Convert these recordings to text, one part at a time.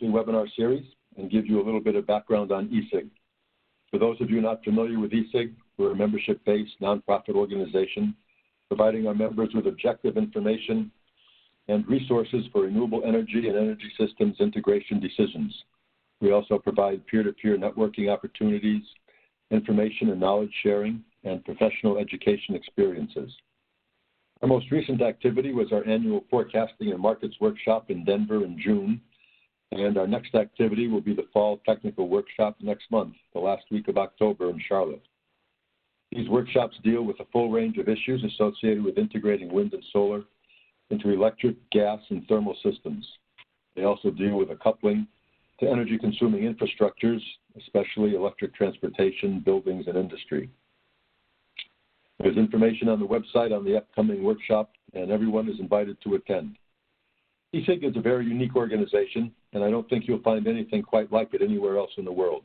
monthly webinar series and give you a little bit of background on eSIG. For those of you not familiar with eSIG, we're a membership-based nonprofit organization providing our members with objective information and resources for renewable energy and energy systems integration decisions. We also provide peer-to-peer networking opportunities, information and knowledge sharing, and professional education experiences. Our most recent activity was our annual Forecasting and Markets Workshop in Denver in June, and our next activity will be the Fall Technical Workshop next month, the last week of October in Charlotte. These workshops deal with a full range of issues associated with integrating wind and solar into electric, gas, and thermal systems. They also deal with a coupling to energy-consuming infrastructures, especially electric transportation, buildings, and industry. There's information on the website on the upcoming workshop, and everyone is invited to attend. eSIG is a very unique organization, and I don't think you'll find anything quite like it anywhere else in the world.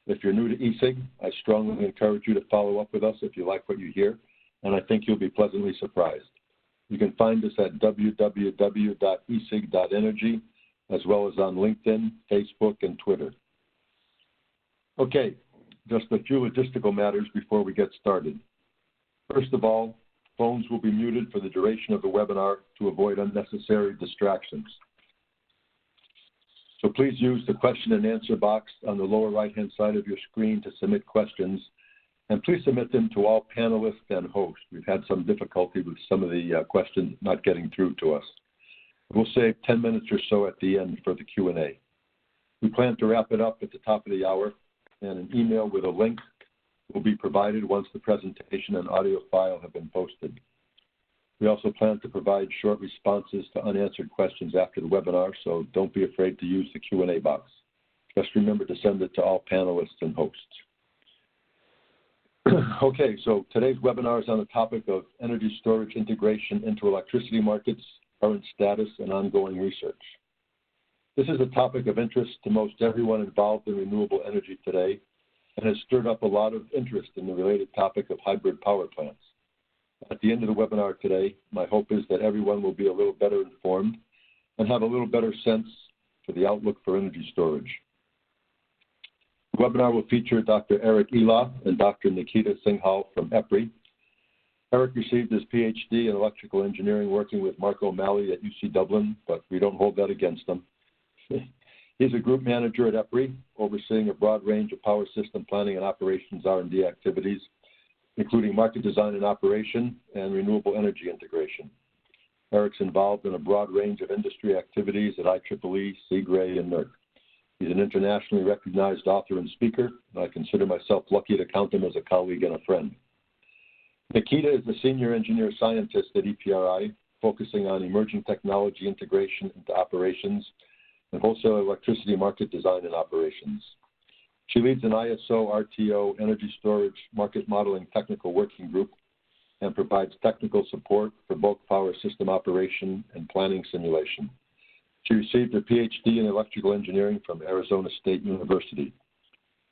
If you're new to eSIG, I strongly encourage you to follow up with us if you like what you hear, and I think you'll be pleasantly surprised. You can find us at www.esig.energy, as well as on LinkedIn, Facebook, and Twitter. Okay, just a few logistical matters before we get started. First of all, phones will be muted for the duration of the webinar to avoid unnecessary distractions. So please use the question and answer box on the lower right-hand side of your screen to submit questions, and please submit them to all panelists and hosts. We've had some difficulty with some of the questions not getting through to us. We'll save 10 minutes or so at the end for the Q&A. We plan to wrap it up at the top of the hour, and an email with a link will be provided once the presentation and audio file have been posted. We also plan to provide short responses to unanswered questions after the webinar, so don't be afraid to use the Q&A box. Just remember to send it to all panelists and hosts. Okay, so today's webinar is on the topic of energy storage integration into electricity markets, current status, and ongoing research. This is a topic of interest to most everyone involved in renewable energy today, and has stirred up a lot of interest in the related topic of hybrid power plants. At the end of the webinar today, my hope is that everyone will be a little better informed and have a little better sense for the outlook for energy storage. The webinar will feature Dr. Erik Ela and Dr. Nikita Singhal from EPRI. Erik received his PhD in electrical engineering working with Mark O'Malley at UC Dublin, but we don't hold that against him. He's a group manager at EPRI, overseeing a broad range of power system planning and operations R&D activities, including market design and operation and renewable energy integration. Erik's involved in a broad range of industry activities at IEEE, CIGRE, and NERC. He's an internationally recognized author and speaker, and I consider myself lucky to count him as a colleague and a friend. Nikita is a senior engineer scientist at EPRI, focusing on emerging technology integration into operations and wholesale electricity market design and operations. She leads an ISO RTO energy storage market modeling technical working group and provides technical support for both power system operation and planning simulation. She received her PhD in electrical engineering from Arizona State University.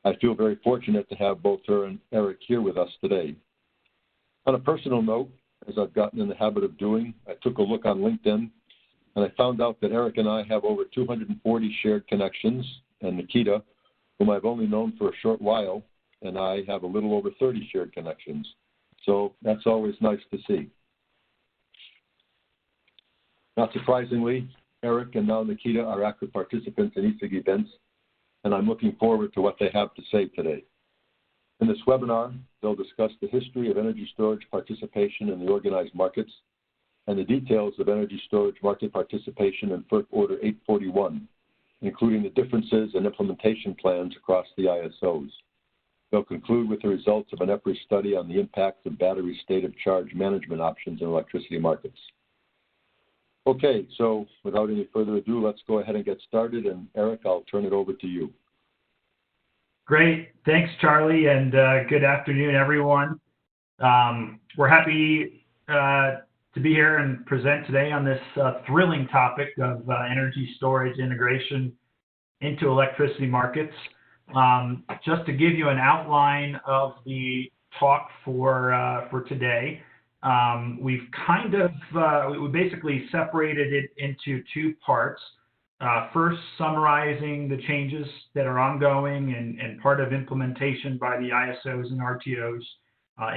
I feel very fortunate to have both her and Erik here with us today. On a personal note, as I've gotten in the habit of doing, I took a look on LinkedIn, and I found out that Erik and I have over 240 shared connections, and Nikita, whom I've only known for a short while, and I have a little over 30 shared connections. So that's always nice to see. Not surprisingly, Erik and now Nikita are active participants in eSIG events, and I'm looking forward to what they have to say today. In this webinar, they'll discuss the history of energy storage participation in the organized markets and the details of energy storage market participation in FERC Order E41, including the differences in implementation plans across the ISOs. They'll conclude with the results of an EPRI study on the impact of battery state of charge management options in electricity markets. Okay, so without any further ado, let's go ahead and get started. And Erik, I'll turn it over to you. Great. Thanks, Charlie, and good afternoon, everyone. We're happy to be here and present today on this thrilling topic of energy storage integration into electricity markets. Just to give you an outline of the talk for today, we basically separated it into two parts. First, summarizing the changes that are ongoing and part of implementation by the ISOs and RTOs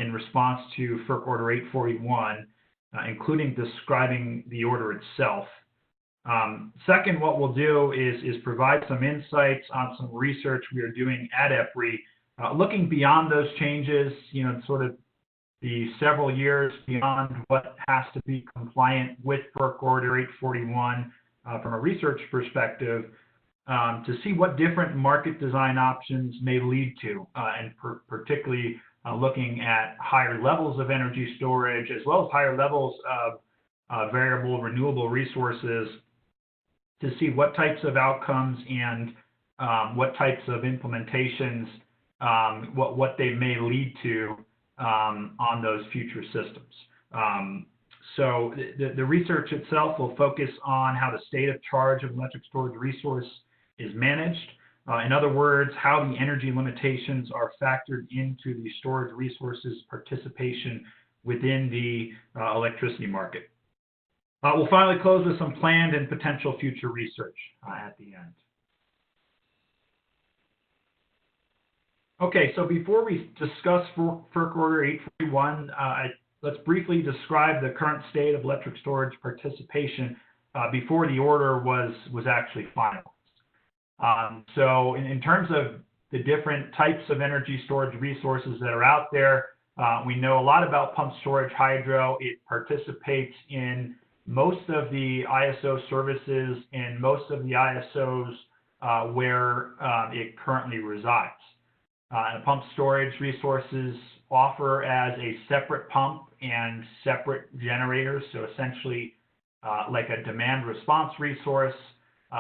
in response to FERC Order 841, including describing the order itself. Second, what we'll do is provide some insights on some research we are doing at EPRI, looking beyond those changes, sort of the several years beyond what has to be compliant with FERC Order 841 from a research perspective, to see what different market design options may lead to, and particularly looking at higher levels of energy storage as well as higher levels of variable renewable resources, to see what types of outcomes and what types of implementations, what they may lead to on those future systems. So the research itself will focus on how the state of charge of electric storage resource is managed. In other words, how the energy limitations are factored into the storage resources participation within the electricity market. We'll finally close with some planned and potential future research at the end. Okay, so before we discuss FERC Order 841, let's briefly describe the current state of electric storage participation before the order was actually finalized. So in terms of the different types of energy storage resources that are out there, we know a lot about pumped storage hydro. It participates in most of the ISO services and most of the ISOs where it currently resides. Pumped storage resources offer as a separate pump and separate generators, so essentially like a demand response resource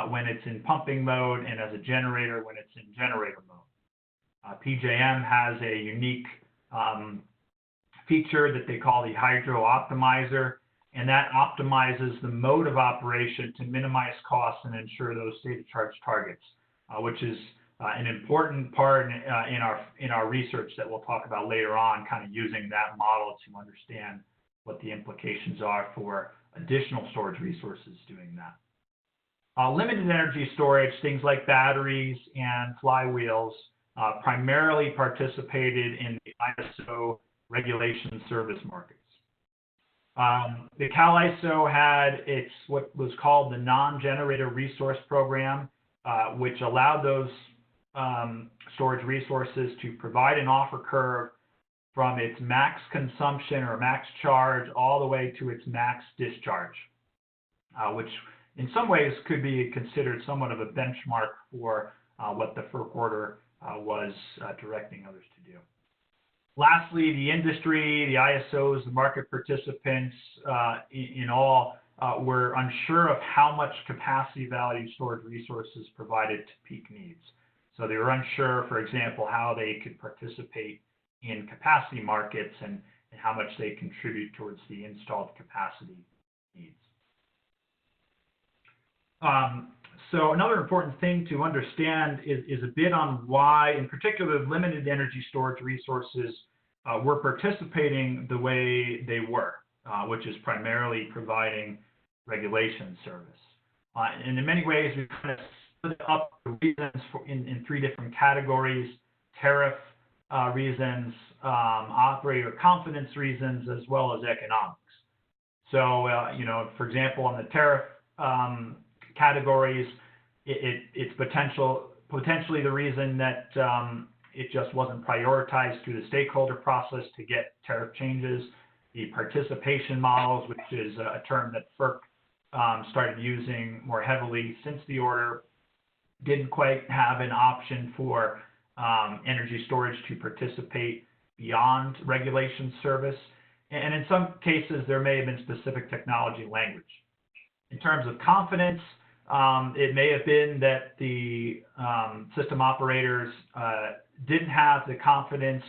when it's in pumping mode, and as a generator when it's in generator mode. PJM has a unique feature that they call the Hydro Optimizer, and that optimizes the mode of operation to minimize costs and ensure those state of charge targets, which is an important part in our research that we'll talk about later on, kind of using that model to understand what the implications are for additional storage resources doing that. Limited energy storage, things like batteries and flywheels, primarily participated in the ISO regulation service markets. The CAISO had what was called the non-generator resource program, which allowed those storage resources to provide an offer curve from its max consumption or max charge all the way to its max discharge, which in some ways could be considered somewhat of a benchmark for what the FERC order was directing others to do. Lastly, the industry, the ISOs, the market participants in all were unsure of how much capacity value storage resources provided to peak needs. So they were unsure, for example, how they could participate in capacity markets and how much they contribute towards the installed capacity needs. So another important thing to understand is a bit on why, in particular, limited energy storage resources were participating the way they were, which is primarily providing regulation service. And in many ways, we kind of split up the reasons in three different categories: tariff reasons, operator confidence reasons, as well as economics. So, for example, on the tariff categories, it's potentially the reason that it just wasn't prioritized through the stakeholder process to get tariff changes. The participation models, which is a term that FERC started using more heavily since the order, didn't quite have an option for energy storage to participate beyond regulation service. And in some cases, there may have been specific technology language. In terms of confidence, it may have been that the system operators didn't have the confidence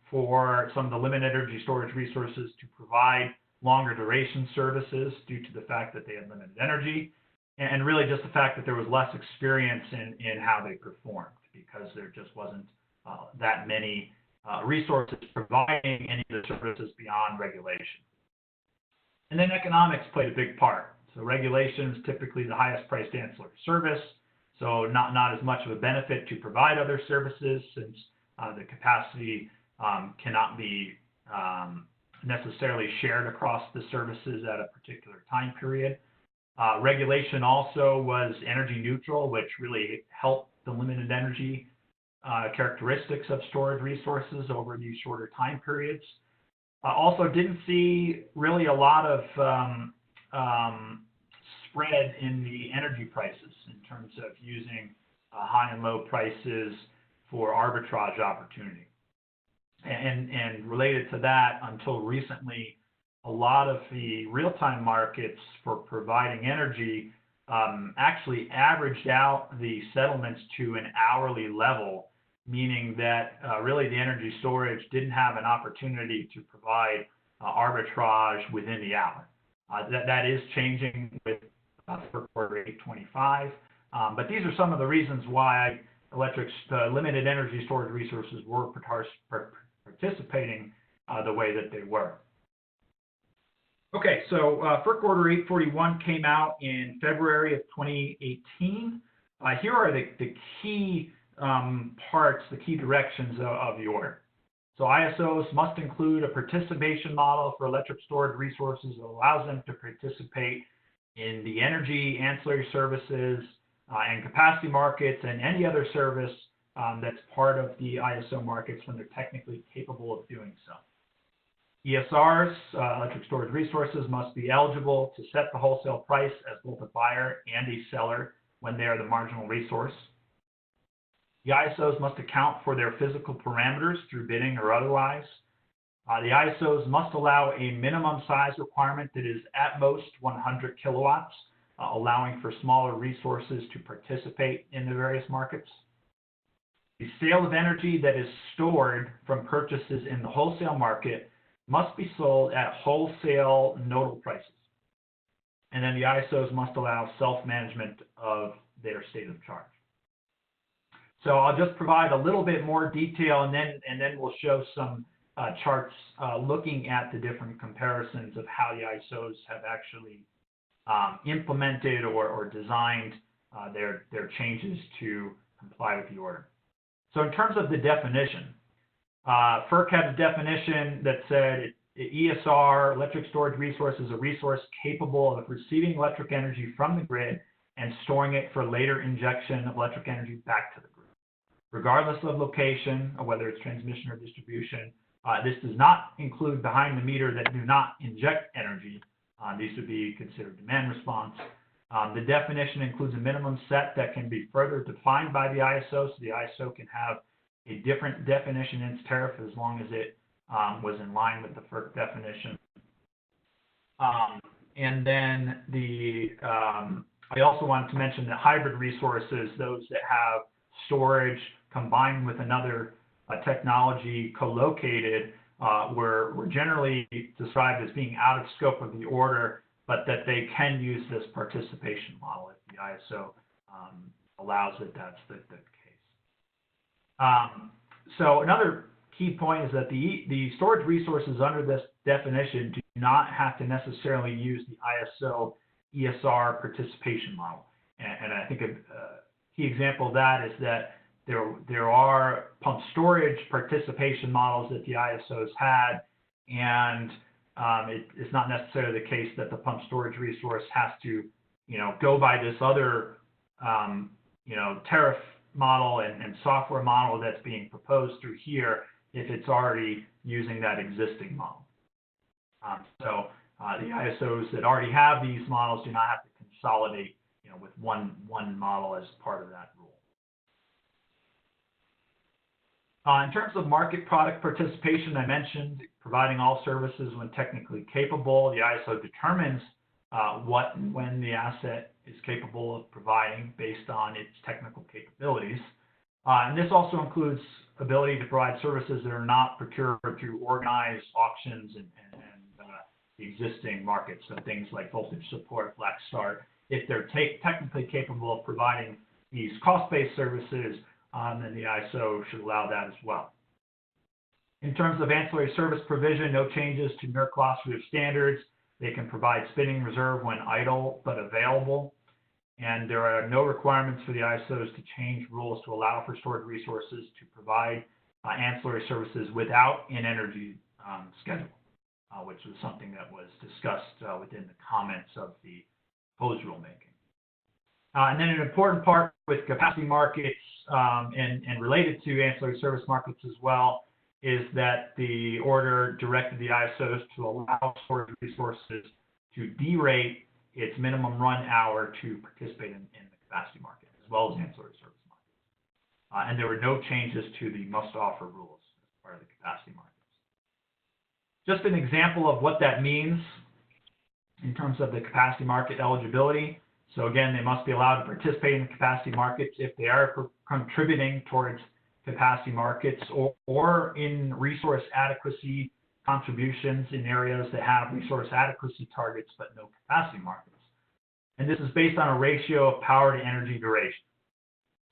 for some of the limited energy storage resources to provide longer duration services due to the fact that they had limited energy, and really just the fact that there was less experience in how they performed, because there just wasn't that many resources providing any of the services beyond regulation. And then economics played a big part. So regulation is typically the highest priced ancillary service, so not as much of a benefit to provide other services since the capacity cannot be necessarily shared across the services at a particular time period. Regulation also was energy neutral, which really helped the limited energy characteristics of storage resources over these shorter time periods. Also didn't see really a lot of spread in the energy prices in terms of using high and low prices for arbitrage opportunity. And related to that, until recently, a lot of the real-time markets for providing energy actually averaged out the settlements to an hourly level, meaning that really the energy storage didn't have an opportunity to provide arbitrage within the hour. That is changing with FERC Order E41, but these are some of the reasons why limited energy storage resources were participating the way that they were. Okay, so FERC Order 841 came out in February of 2018. Here are the key parts, the key directions of the order. So ISOs must include a participation model for electric storage resources that allows them to participate in the energy, ancillary services, and capacity markets, and any other service that's part of the ISO markets when they're technically capable of doing so. ESRs, electric storage resources, must be eligible to set the wholesale price as both a buyer and a seller when they are the marginal resource. The ISOs must account for their physical parameters through bidding or otherwise. The ISOs must allow a minimum size requirement that is at most 100 kilowatts, allowing for smaller resources to participate in the various markets. The sale of energy that is stored from purchases in the wholesale market must be sold at wholesale nodal prices. And then the ISOs must allow self-management of their state of charge. So I'll just provide a little bit more detail, and then we'll show some charts looking at the different comparisons of how the ISOs have actually implemented or designed their changes to comply with the order. So in terms of the definition, FERC had a definition that said ESR, electric storage resource, is a resource capable of receiving electric energy from the grid and storing it for later injection of electric energy back to the grid, regardless of location, or whether it's transmission or distribution. This does not include behind the meter that do not inject energy. These would be considered demand response. The definition includes a minimum set that can be further defined by the ISO, so the ISO can have a different definition in its tariff as long as it was in line with the FERC definition. And then I also wanted to mention that hybrid resources, those that have storage combined with another technology co-located, were generally described as being out of scope of the order, but that they can use this participation model if the ISO allows it. That's the case. So another key point is that the storage resources under this definition do not have to necessarily use the ISO ESR participation model. And I think a key example of that is that there are pump storage participation models that the ISOs had, and it's not necessarily the case that the pump storage resource has to, go by this other, tariff model and software model that's being proposed through here if it's already using that existing model. So the ISOs that already have these models do not have to consolidate, with one model as part of that rule. In terms of market product participation, I mentioned providing all services when technically capable. The ISO determines what and when the asset is capable of providing based on its technical capabilities. And this also includes ability to provide services that are not procured through organized auctions and the existing markets. So things like voltage support, black start. If they're technically capable of providing these cost-based services, then the ISO should allow that as well. In terms of ancillary service provision, no changes to NERC glossary of standards. They can provide spinning reserve when idle but available. And there are no requirements for the ISOs to change rules to allow for stored resources to provide ancillary services without an energy schedule, which was something that was discussed within the comments of the proposed rulemaking. And then an important part with capacity markets and related to ancillary service markets as well is that the order directed the ISOs to allow storage resources to derate its minimum run hour to participate in the capacity market, as well as ancillary service markets. And there were no changes to the must-offer rules as part of the capacity markets. Just an example of what that means in terms of the capacity market eligibility. So again, they must be allowed to participate in the capacity markets if they are contributing towards capacity markets or in resource adequacy contributions in areas that have resource adequacy targets but no capacity markets. And this is based on a ratio of power to energy duration.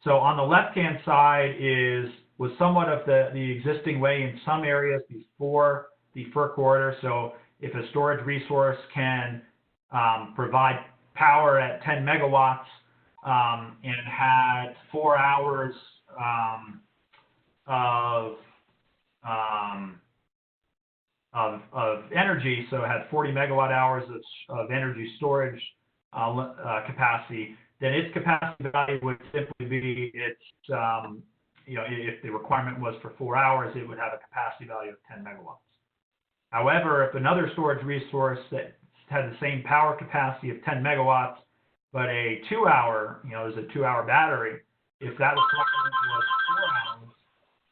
So on the left-hand side was somewhat of the existing way in some areas before the FERC order. So if a storage resource can provide power at 10 megawatts and had 4 hours of energy, so it had 40 megawatt hours of energy storage capacity, then its capacity value would simply be its, if the requirement was for 4 hours, it would have a capacity value of 10 megawatts. However, if another storage resource that had the same power capacity of 10 megawatts, but a 2 hour, there's a 2 hour battery, if that requirement was 4 hours,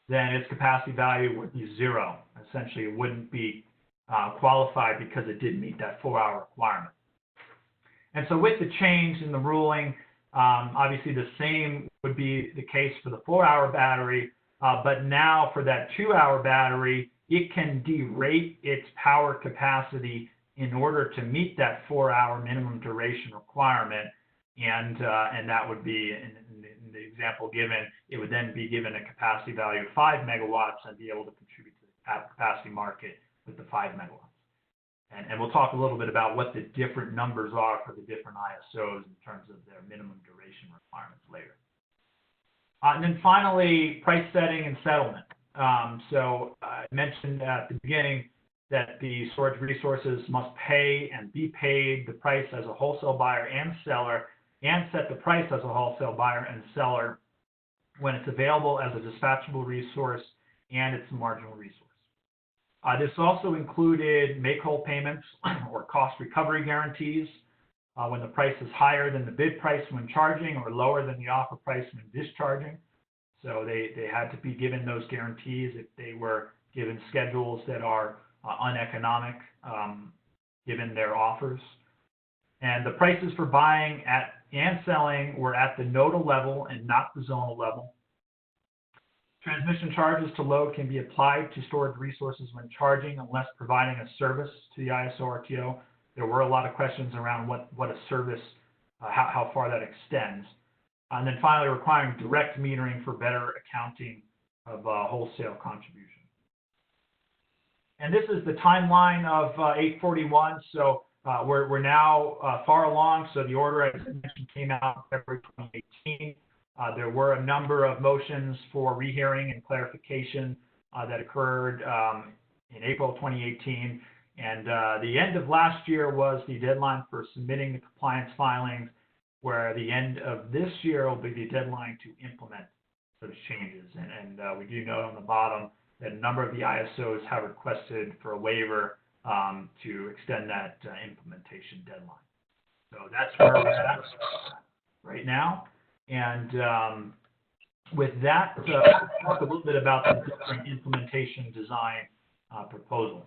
then its capacity value would be 0. Essentially, it wouldn't be qualified because it didn't meet that 4 hour requirement. And so with the change in the ruling, obviously the same would be the case for the 4 hour battery, but now for that 2 hour battery, it can derate its power capacity in order to meet that 4 hour minimum duration requirement. And that would be, in the example given, it would then be given a capacity value of 5 megawatts and be able to contribute to the capacity market with the 5 megawatts. And we'll talk a little bit about what the different numbers are for the different ISOs in terms of their minimum duration requirements later. And then finally, price setting and settlement. So I mentioned at the beginning that the storage resources must pay and be paid the price as a wholesale buyer and seller, and set the price as a wholesale buyer and seller when it's available as a dispatchable resource and it's a marginal resource. This also included make-whole payments or cost recovery guarantees when the price is higher than the bid price when charging or lower than the offer price when discharging. So they had to be given those guarantees if they were given schedules that are uneconomic given their offers. And the prices for buying and selling were at the nodal level and not the zonal level. Transmission charges to load can be applied to storage resources when charging unless providing a service to the ISO RTO. There were a lot of questions around what a service, how far that extends. And then finally, requiring direct metering for better accounting of wholesale contribution. And this is the timeline of 841. So we're now far along. So the order, as I mentioned, came out in February 2018. There were a number of motions for rehearing and clarification that occurred in April 2018. And the end of last year was the deadline for submitting the compliance filings, where the end of this year will be the deadline to implement those changes. And we do note on the bottom that a number of the ISOs have requested for a waiver to extend that implementation deadline. So that's where we're at right now. And with that, we'll talk a little bit about the different implementation design proposals.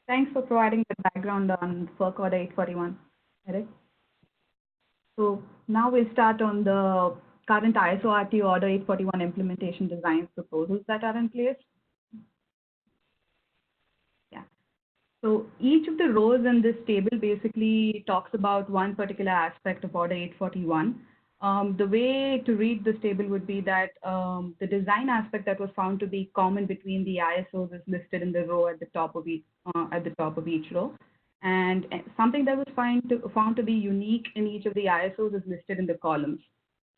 Thanks for providing the background on FERC Order 841, Erik. So now we'll start on the current ISO RTO Order 841 implementation design proposals that are in place. Yeah. So each of the rows in this table basically talks about one particular aspect of Order 841. The way to read this table would be that the design aspect that was found to be common between the ISOs is listed in the row at the top of each row, and something that was found to be unique in each of the ISOs is listed in the columns.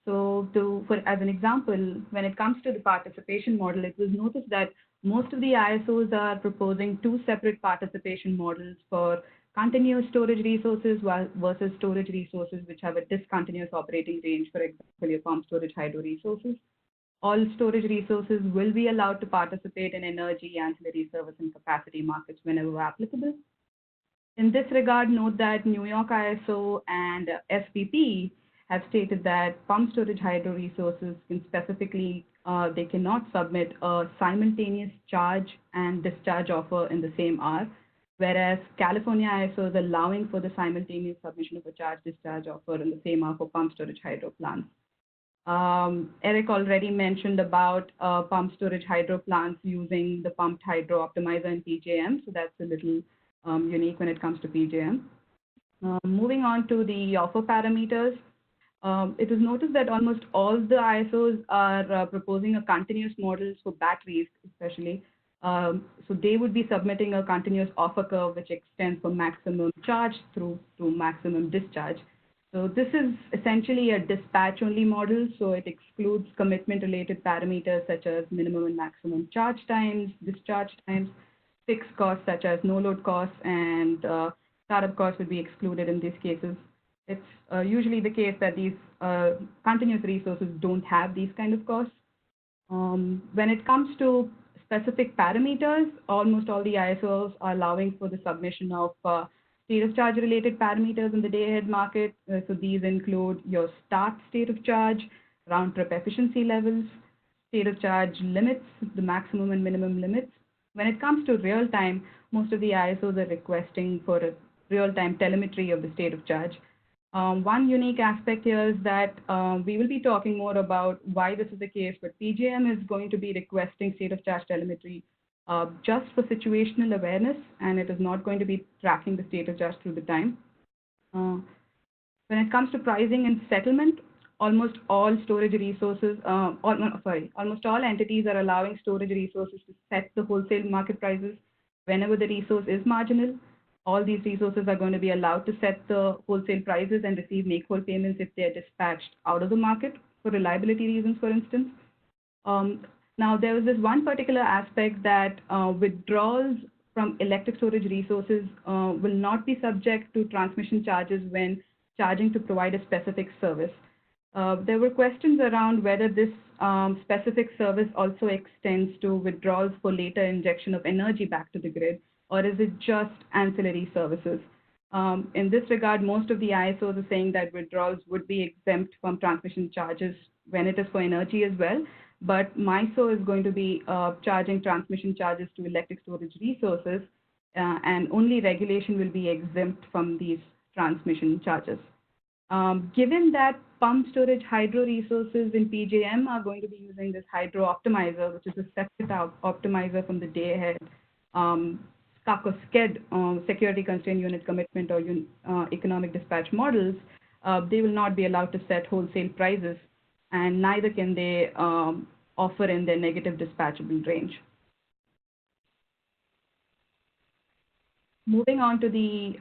So, as an example, when it comes to the participation model, it was noticed that most of the ISOs are proposing two separate participation models for continuous storage resources versus storage resources which have a discontinuous operating range, for example, your pumped storage hydro resources. All storage resources will be allowed to participate in energy, ancillary service, and capacity markets whenever applicable. In this regard, note that New York ISO and SPP have stated that pumped storage hydro resources can specifically, they cannot submit a simultaneous charge and discharge offer in the same hour, whereas California ISO is allowing for the simultaneous submission of a charge-discharge offer in the same hour for pumped storage hydro plants. Erik already mentioned about pumped storage hydro plants using the pumped hydro optimizer in PJM, so that's a little unique when it comes to PJM. Moving on to the offer parameters, it was noticed that almost all the ISOs are proposing a continuous models for batteries, especially. So they would be submitting a continuous offer curve which extends from maximum charge through to maximum discharge. So this is essentially a dispatch-only model, so it excludes commitment-related parameters such as minimum and maximum charge times, discharge times, fixed costs such as no-load costs, and startup costs would be excluded in these cases. It's usually the case that these continuous resources don't have these kind of costs. When it comes to specific parameters, almost all the ISOs are allowing for the submission of state of charge related parameters in the day-ahead market. So these include your start state of charge, round-trip efficiency levels, state of charge limits, the maximum and minimum limits. When it comes to real-time, most of the ISOs are requesting for a real-time telemetry of the state of charge. One unique aspect here is that we will be talking more about why this is the case, but PJM is going to be requesting state of charge telemetry just for situational awareness, and it is not going to be tracking the state of charge through the time. When it comes to pricing and settlement, almost all storage resources, almost all entities are allowing storage resources to set the wholesale market prices whenever the resource is marginal. All these resources are going to be allowed to set the wholesale prices and receive make-whole payments if they are dispatched out of the market for reliability reasons, for instance. Now, there was this one particular aspect that withdrawals from electric storage resources will not be subject to transmission charges when charging to provide a specific service. There were questions around whether this specific service also extends to withdrawals for later injection of energy back to the grid, or is it just ancillary services? In this regard, most of the ISOs are saying that withdrawals would be exempt from transmission charges when it is for energy as well, but MISO is going to be charging transmission charges to electric storage resources, and only regulation will be exempt from these transmission charges. Given that pumped storage hydro resources in PJM are going to be using this hydro optimizer, which is a separate optimizer from the day-ahead SCUC or SCED, Security Constrained Unit Commitment or Economic Dispatch models, they will not be allowed to set wholesale prices, and neither can they offer in their negative dispatchable range. Moving on to the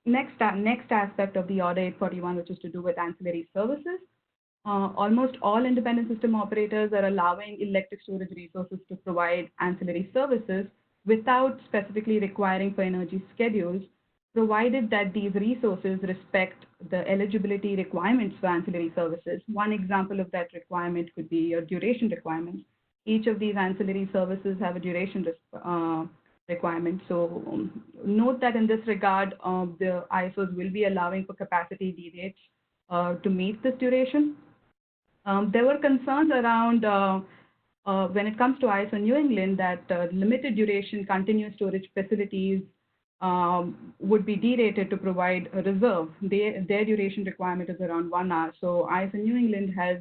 next aspect of the Order 841, which is to do with ancillary services. Almost all independent system operators are allowing electric storage resources to provide ancillary services without specifically requiring for energy schedules, provided that these resources respect the eligibility requirements for ancillary services. One example of that requirement could be your duration requirements. Each of these ancillary services have a duration requirement. So note that in this regard, the ISOs will be allowing for capacity derates to meet this duration. There were concerns around when it comes to ISO New England that limited duration continuous storage facilities would be derated to provide a reserve. Their duration requirement is around 1 hour. So ISO New England has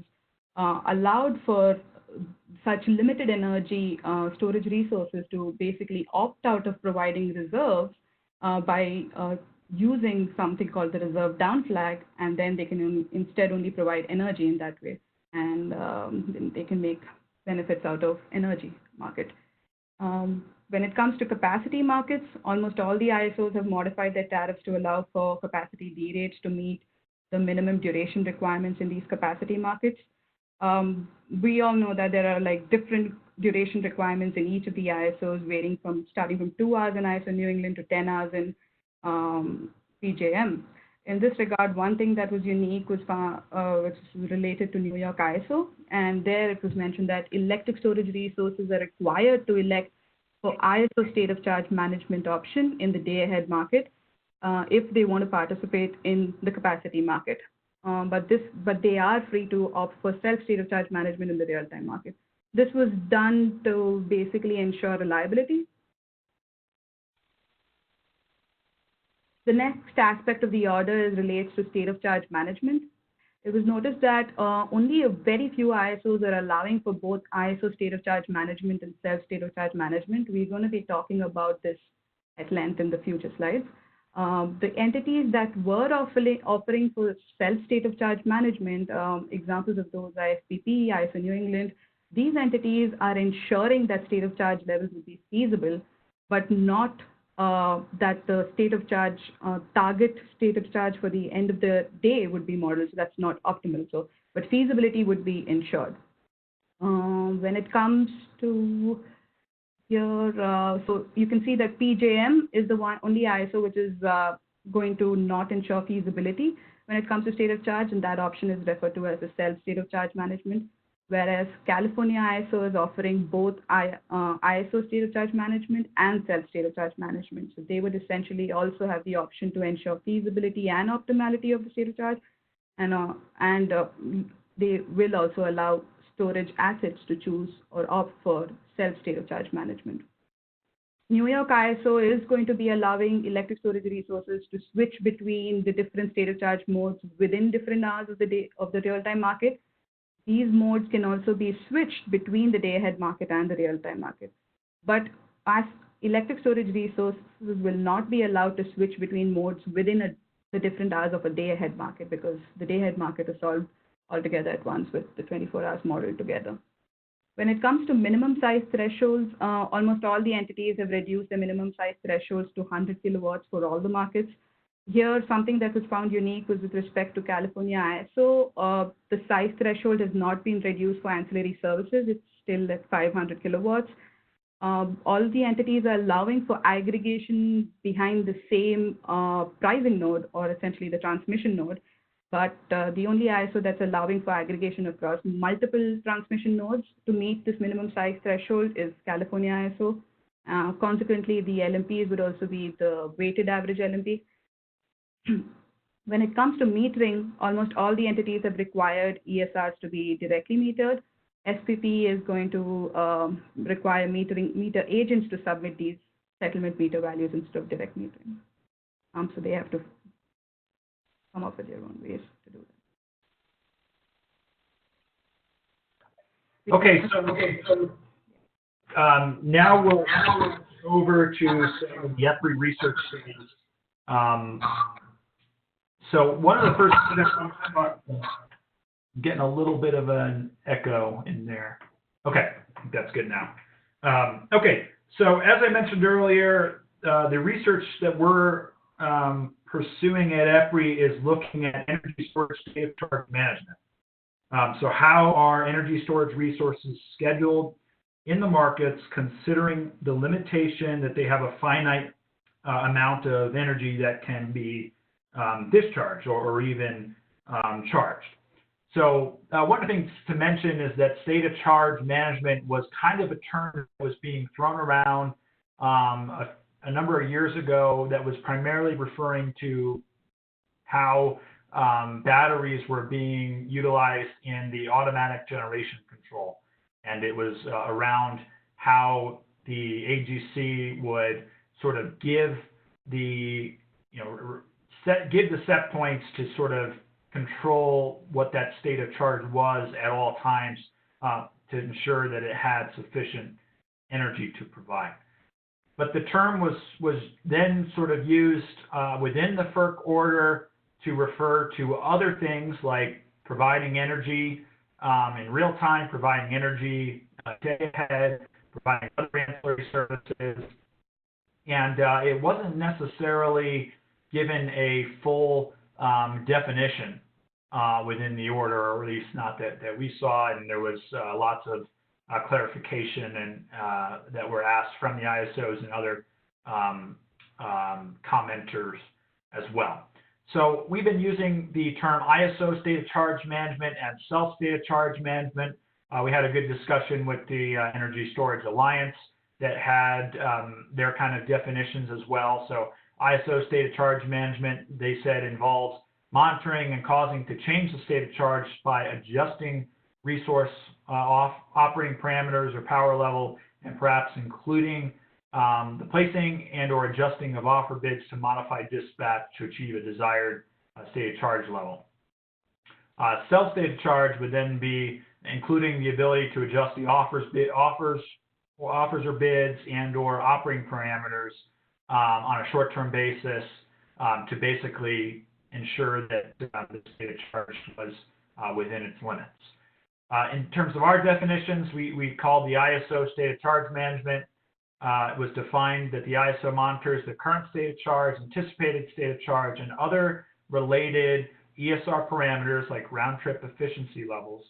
allowed for such limited energy storage resources to basically opt out of providing reserves by using something called the reserve down flag, and then they can instead only provide energy in that way, and then they can make benefits out of energy market. When it comes to capacity markets, almost all the ISOs have modified their tariffs to allow for capacity D-rates to meet the minimum duration requirements in these capacity markets. We all know that there are like different duration requirements in each of the ISOs, varying from starting from 2 hours in ISO New England to 10 hours in PJM. In this regard, one thing that was unique was which is related to New York ISO, and there it was mentioned that electric storage resources are required to elect for ISO state of charge management option in the day-ahead market if they want to participate in the capacity market. But they are free to opt for self-state of charge management in the real-time market. This was done to basically ensure reliability. The next aspect of the order relates to state of charge management. It was noticed that only a very few ISOs are allowing for both ISO state of charge management and self state of charge management. We're going to be talking about this at length in the future slides. The entities that were offering for self state of charge management, examples of those are FPP, ISO New England. These entities are ensuring that state of charge levels will be feasible, but not that the state of charge, target state of charge for the end of the day would be modeled, so that's not optimal. So, but feasibility would be ensured. When it comes to here, so you can see that PJM is the only ISO which is going to not ensure feasibility when it comes to state of charge, and that option is referred to as the self state of charge management. Whereas California ISO is offering both ISO state of charge management and self state of charge management. So they would essentially also have the option to ensure feasibility and optimality of the state of charge, and they will also allow storage assets to choose or opt for self state of charge management. New York ISO is going to be allowing electric storage resources to switch between the different state of charge modes within different hours of the day of the real-time market. These modes can also be switched between the day-ahead market and the real-time market. But as electric storage resources will not be allowed to switch between modes within the different hours of a day-ahead market, because the day-ahead market is solved altogether at once with the 24 hours model together. When it comes to minimum size thresholds, almost all the entities have reduced the minimum size thresholds to 100 kilowatts for all the markets. Here, something that was found unique was with respect to California ISO. The size threshold has not been reduced for ancillary services. It's still at 500 kilowatts. All the entities are allowing for aggregation behind the same pricing node, or essentially the transmission node. But the only ISO that's allowing for aggregation across multiple transmission nodes to meet this minimum size threshold is California ISO. Consequently, the LMPs would also be the weighted average LMP. When it comes to metering, almost all the entities have required ESRs to be directly metered. SPP is going to require meter agents to submit these settlement meter values instead of direct metering. So they have to come up with their own ways to do that. Okay, so now we'll go over to some of the EPRI research studies. So one of the first things I'm getting a little bit of an echo in there. Okay, I think that's good now. Okay, so as I mentioned earlier, the research that we're pursuing at EPRI is looking at energy storage state of charge management. So how are energy storage resources scheduled in the markets, considering the limitation that they have a finite amount of energy that can be discharged or even charged. So one of the things to mention is that state of charge management was kind of a term that was being thrown around a number of years ago that was primarily referring to how batteries were being utilized in the automatic generation control. And it was around how the AGC would sort of give the, give the set points to sort of control what that state of charge was at all times to ensure that it had sufficient energy to provide. but the term was then sort of used within the FERC order to refer to other things like providing energy in real time, providing energy day ahead, providing other ancillary services, and it wasn't necessarily given a full definition within the order, or at least not that we saw, and there was lots of clarification and that were asked from the ISOs and other commenters as well. So we've been using the term ISO state of charge management and self state of charge management. We had a good discussion with the Energy Storage Alliance that had their kind of definitions as well. So ISO state of charge management, they said, involves monitoring and causing to change the state of charge by adjusting resource operating parameters or power level, and perhaps including the placing and or adjusting of offer bids to modify dispatch to achieve a desired state of charge level. Self state of charge would then be including the ability to adjust the offers or bids and or operating parameters on a short-term basis to basically ensure that the state of charge was within its limits. In terms of our definitions, we called the ISO state of charge management. It was defined that the ISO monitors the current state of charge, anticipated state of charge, and other related ESR parameters like round-trip efficiency levels,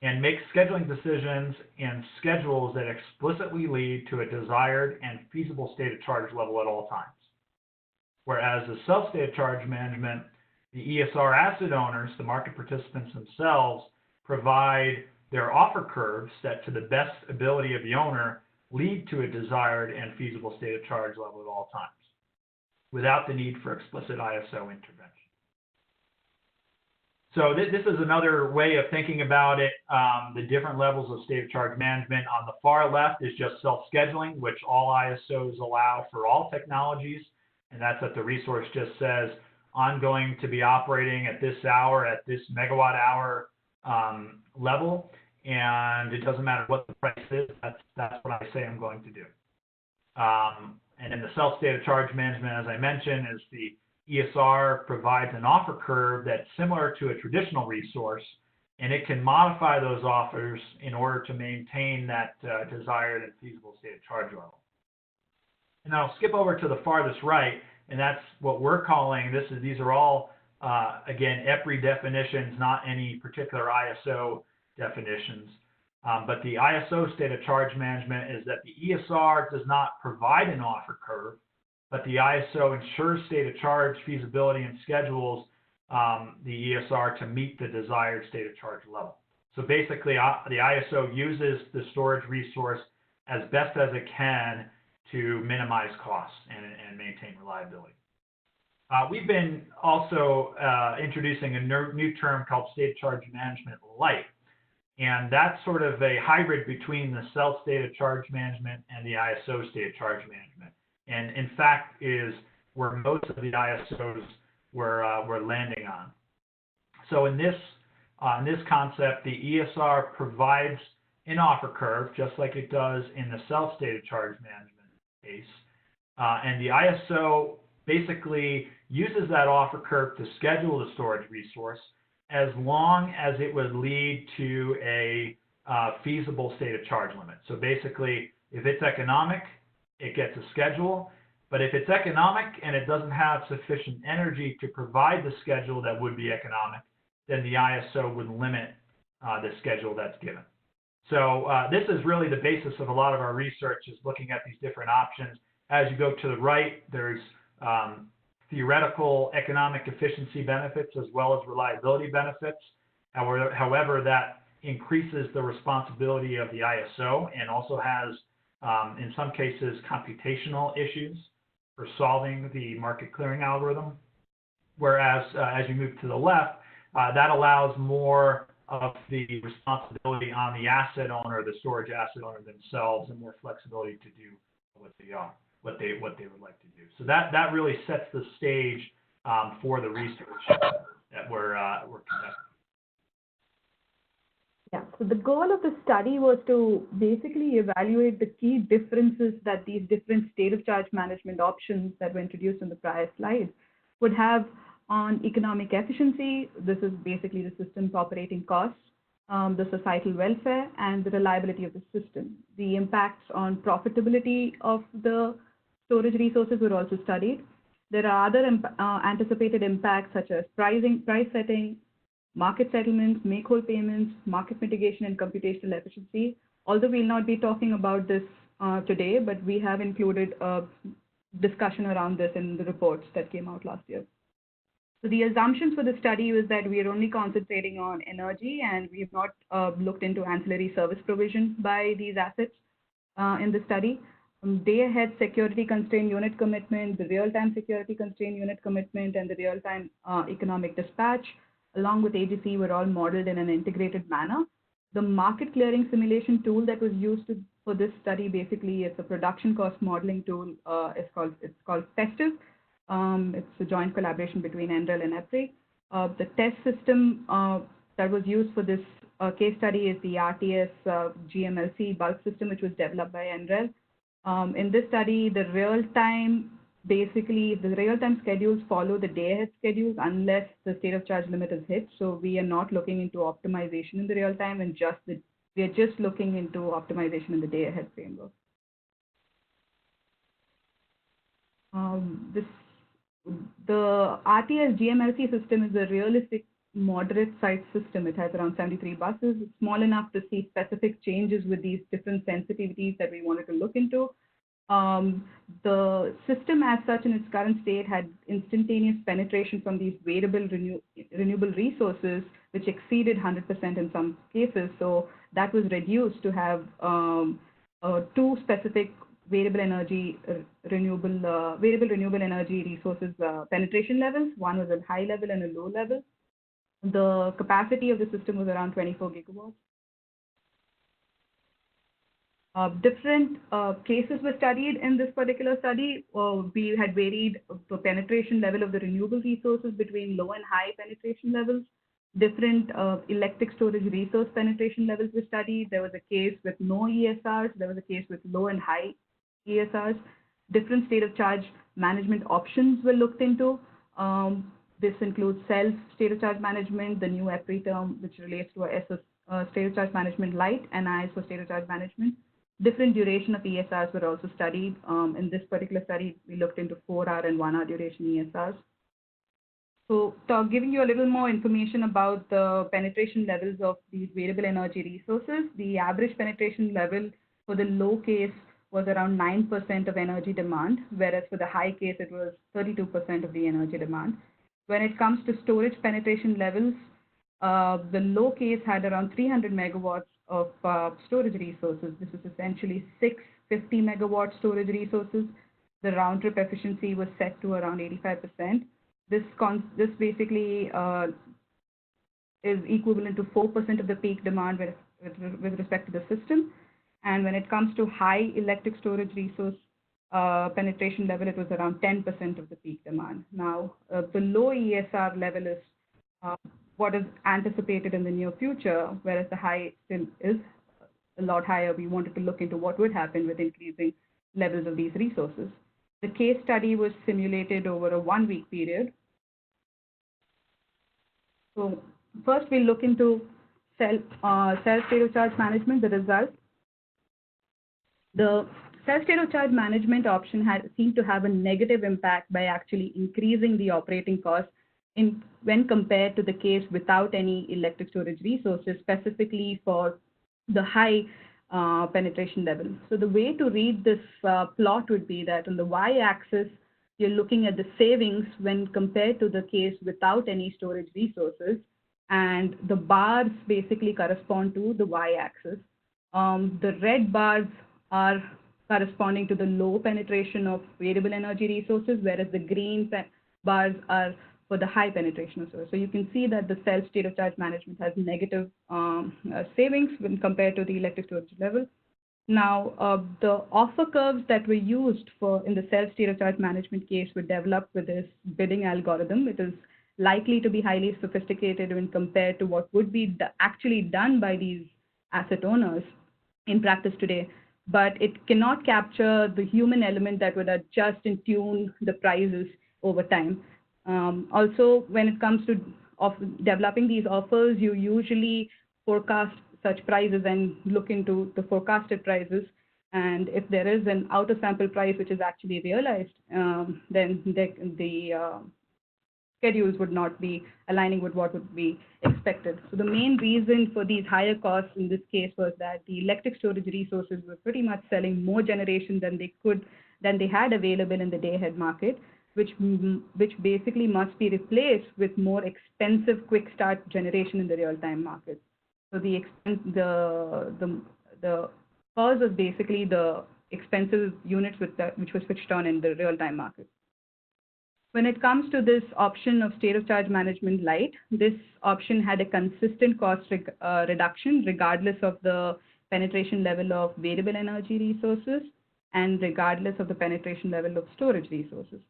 and makes scheduling decisions and schedules that explicitly lead to a desired and feasible state of charge level at all times. Whereas the self-state of charge management, the ESR asset owners, the market participants themselves, provide their offer curves that, to the best ability of the owner, lead to a desired and feasible state of charge level at all times, without the need for explicit ISO intervention. So this is another way of thinking about it, the different levels of state of charge management. On the far left is just self-scheduling, which all ISOs allow for all technologies, and that's that the resource just says, I'm going to be operating at this hour, at this megawatt hour level, and it doesn't matter what the price is, that's what I say I'm going to do. And in the self-state of charge management, as I mentioned, is the ESR provides an offer curve that's similar to a traditional resource, and it can modify those offers in order to maintain that desired and feasible state of charge level. And I'll skip over to the farthest right, and that's what we're calling, these are all, again, EPRI definitions, not any particular ISO definitions. But the ISO state of charge management is that the ESR does not provide an offer curve, but the ISO ensures state of charge feasibility and schedules the ESR to meet the desired state of charge level. So basically, the ISO uses the storage resource as best as it can to minimize costs and maintain reliability. We've been also introducing a new term called state of charge management light. And that's sort of a hybrid between the self state of charge management and the ISO state of charge management. And in fact is where most of the ISOs were landing on. So in this concept, the ESR provides an offer curve, just like it does in the self state of charge management case. And the ISO basically uses that offer curve to schedule the storage resource as long as it would lead to a feasible state of charge limit. So basically, if it's economic, it gets a schedule. But if it's economic and it doesn't have sufficient energy to provide the schedule that would be economic, then the ISO would limit the schedule that's given. So this is really the basis of a lot of our research, is looking at these different options. As you go to the right, there's theoretical economic efficiency benefits as well as reliability benefits. However, that increases the responsibility of the ISO and also has, in some cases, computational issues for solving the market clearing algorithm. Whereas as you move to the left, that allows more of the responsibility on the asset owner, the storage asset owner themselves, and more flexibility to do what they would like to do. So that really sets the stage for the research that we're conducting. Yeah. So the goal of the study was to basically evaluate the key differences that these different state of charge management options that were introduced in the prior slides would have on economic efficiency. This is basically the system's operating costs, the societal welfare, and the reliability of the system. The impacts on profitability of the storage resources were also studied. There are other anticipated impacts such as price setting, market settlements, make-whole payments, market mitigation, and computational efficiency. Although we'll not be talking about this today, but we have included a discussion around this in the reports that came out last year. So the assumptions for the study was that we are only concentrating on energy, and we've not looked into ancillary service provision by these assets in the study. Day-ahead security constraint unit commitment, the real-time security constraint unit commitment, and the real-time economic dispatch, along with AGC, were all modeled in an integrated manner. The market clearing simulation tool that was used for this study, basically, it's a production cost modeling tool. It's called FESTIV. It's a joint collaboration between NREL and EPRI. The test system that was used for this case study is the RTS GMLC bulk system, which was developed by NREL. In this study, the real-time schedules follow the day-ahead schedules unless the state of charge limit is hit. So we are not looking into optimization in the real time, and we are just looking into optimization in the day-ahead framework. The RTS GMLC system is a realistic moderate-sized system. It has around 73 buses. It's small enough to see specific changes with these different sensitivities that we wanted to look into. The system as such in its current state had instantaneous penetration from these variable renewable resources, which exceeded 100% in some cases. So that was reduced to have two specific variable renewable energy resources penetration levels. One was a high level and a low level. The capacity of the system was around 24 gigawatts. Different cases were studied in this particular study. We had varied the penetration level of the renewable resources between low and high penetration levels. Different electric storage resource penetration levels were studied. There was a case with no ESRs. There was a case with low and high ESRs. Different state of charge management options were looked into. This includes self state of charge management, the new EPRI term, which relates to a state of charge management light, and ISO state of charge management. Different duration of ESRs were also studied. In this particular study, we looked into 4-hour and 1-hour duration ESRs. So giving you a little more information about the penetration levels of these variable energy resources, the average penetration level for the low case was around 9% of energy demand, whereas for the high case, it was 32% of the energy demand. When it comes to storage penetration levels, the low case had around 300 megawatts of storage resources. This is essentially 6 50 megawatt storage resources. The round trip efficiency was set to around 85%. This basically is equivalent to 4% of the peak demand with respect to the system. And when it comes to high electric storage resource penetration level, it was around 10% of the peak demand. Now, the low ESR level is what is anticipated in the near future, whereas the high still is a lot higher. We wanted to look into what would happen with increasing levels of these resources. The case study was simulated over a 1-week period. So first, we'll look into self state of charge management, the result. The self state of charge management option seemed to have a negative impact by actually increasing the operating costs when compared to the case without any electric storage resources, specifically for the high penetration level. So the way to read this plot would be that on the y-axis, you're looking at the savings when compared to the case without any storage resources, and the bars basically correspond to the y-axis. The red bars are corresponding to the low penetration of variable energy resources, whereas the green bars are for the high penetration of source. So you can see that the self state of charge management has negative savings when compared to the electric storage level. Now, the offer curves that were used in the self state of charge management case were developed with this bidding algorithm. It is likely to be highly sophisticated when compared to what would be actually done by these asset owners in practice today, but it cannot capture the human element that would adjust and tune the prices over time. Also, when it comes to developing these offers, you usually forecast such prices and look into the forecasted prices. And if there is an out of sample price which is actually realized, then the schedules would not be aligning with what would be expected. So the main reason for these higher costs in this case was that the electric storage resources were pretty much selling more generation than they had available in the day-ahead market, which basically must be replaced with more expensive quick start generation in the real-time market. So the cause is basically the expensive units which were switched on in the real-time market. When it comes to this option of state of charge management light, this option had a consistent cost reduction regardless of the penetration level of variable energy resources and regardless of the penetration level of storage resources.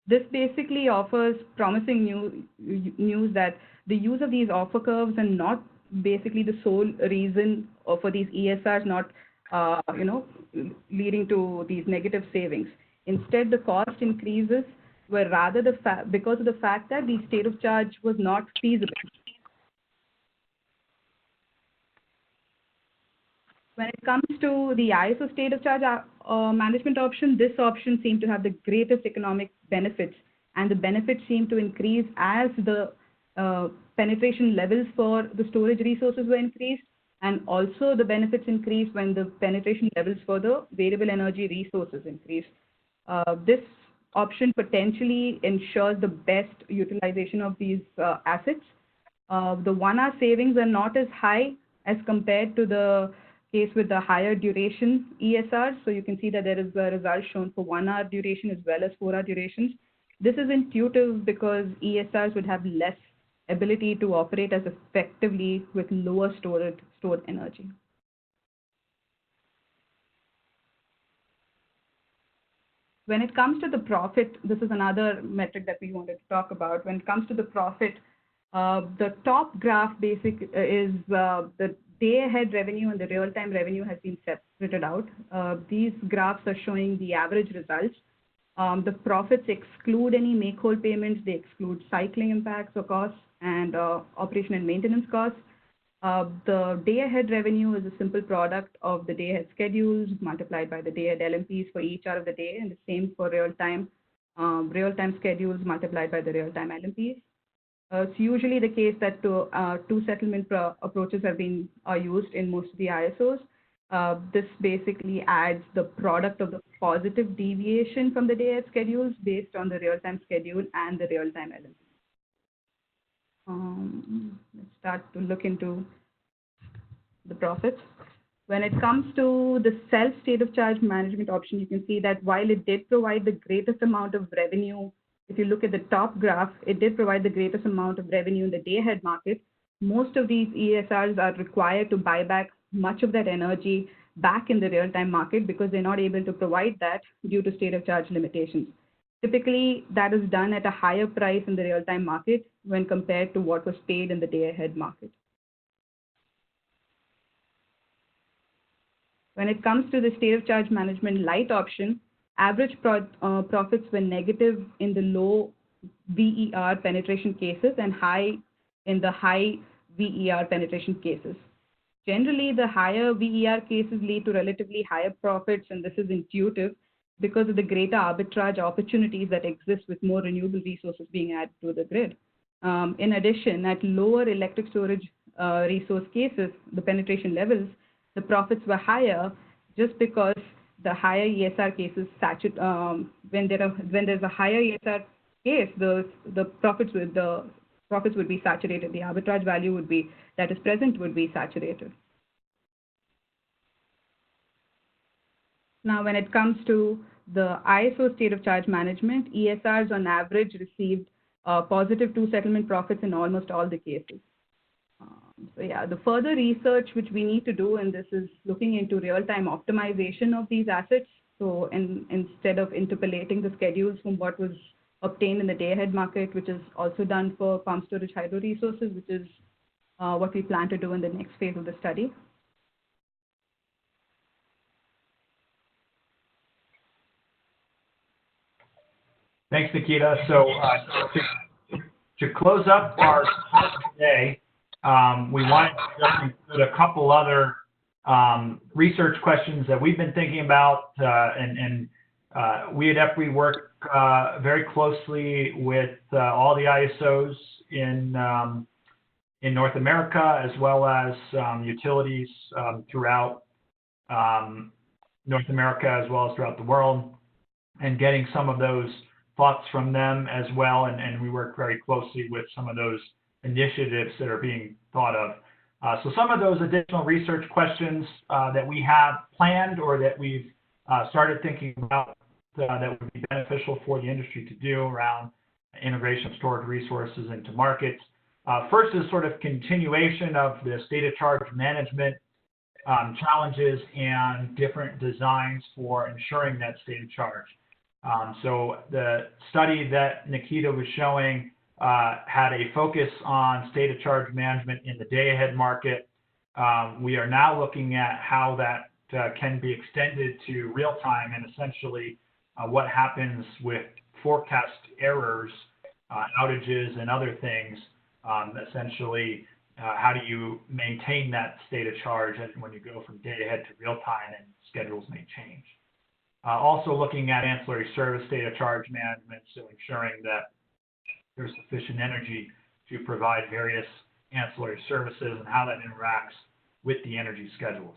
This basically offers promising news that the use of these offer curves are not basically the sole reason for these ESRs not leading to these negative savings. Instead, the cost increases were rather because of the fact that the state of charge was not feasible. When it comes to the ISO state of charge management option, this option seemed to have the greatest economic benefits, and the benefits seem to increase as the penetration levels for the storage resources were increased, and also the benefits increase when the penetration levels for the variable energy resources increase. This option potentially ensures the best utilization of these assets. The 1 hour savings are not as high as compared to the case with the higher duration ESRs. So you can see that there is a result shown for 1 hour duration as well as 4 hour durations. This is intuitive because ESRs would have less ability to operate as effectively with lower stored energy. When it comes to the profit, this is another metric that we wanted to talk about. When it comes to the profit, the top graph basic is the day-ahead revenue and the real-time revenue has been separated out. These graphs are showing the average results. The profits exclude any make-whole payments. They exclude cycling impacts or costs and operation and maintenance costs. The day-ahead revenue is a simple product of the day-ahead schedules multiplied by the day-ahead LMPs for each hour of the day, and the same for real-time schedules multiplied by the real-time LMPs. It's usually the case that two settlement approaches are used in most of the ISOs. This basically adds the product of the positive deviation from the day-ahead schedules based on the real-time schedule and the real-time LMP. Let's start to look into the profits. When it comes to the self-state of charge management option, you can see that while it did provide the greatest amount of revenue, if you look at the top graph, it did provide the greatest amount of revenue in the day-ahead market. Most of these ESRs are required to buy back much of that energy back in the real-time market because they're not able to provide that due to state of charge limitations. Typically, that is done at a higher price in the real-time market when compared to what was paid in the day-ahead market. When it comes to the state of charge management light option, average profits were negative in the low VER penetration cases and high in the high VER penetration cases. Generally, the higher VER cases lead to relatively higher profits, and this is intuitive because of the greater arbitrage opportunities that exist with more renewable resources being added to the grid. In addition, at lower electric storage resource cases, the penetration levels, the profits were higher just because the higher ESR cases when there's a higher ESR case, the profits would be saturated. The arbitrage value that is present would be saturated. Now, when it comes to the ISO state of charge management, ESRs on average received positive two settlement profits in almost all the cases. So yeah, the further research which we need to do in this is looking into real-time optimization of these assets. So instead of interpolating the schedules from what was obtained in the day-ahead market, which is also done for pumped storage hydro resources, which is what we plan to do in the next phase of the study. Thanks, Nikita. So to close up our talk today, we wanted to just include a couple other research questions that we've been thinking about, and we at EPRI work very closely with all the ISOs in North America, as well as utilities throughout North America, as well as throughout the world, and getting some of those thoughts from them as well. And we work very closely with some of those initiatives that are being thought of. So some of those additional research questions that we have planned or that we've started thinking about that would be beneficial for the industry to do around integration of storage resources into markets. First is sort of continuation of the state of charge management challenges and different designs for ensuring that state of charge. So the study that Nikita was showing had a focus on state of charge management in the day-ahead market. We are now looking at how that can be extended to real-time, and essentially what happens with forecast errors, outages, and other things. Essentially, how do you maintain that state of charge when you go from day-ahead to real-time and schedules may change? Also looking at ancillary service state of charge management, so ensuring that there's sufficient energy to provide various ancillary services and how that interacts with the energy schedules.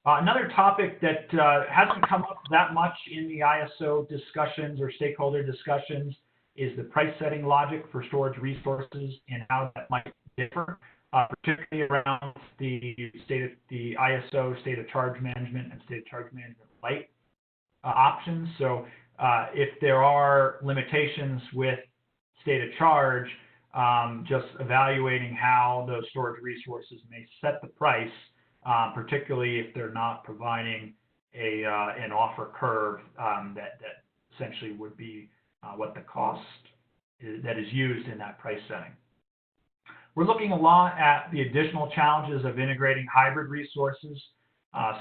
Another topic that hasn't come up that much in the ISO discussions or stakeholder discussions is the price setting logic for storage resources and how that might differ, particularly around the ISO state of charge management and state of charge management light options. So if there are limitations with state of charge, just evaluating how those storage resources may set the price, particularly if they're not providing an offer curve that essentially would be what the cost that is used in that price setting. We're looking a lot at the additional challenges of integrating hybrid resources,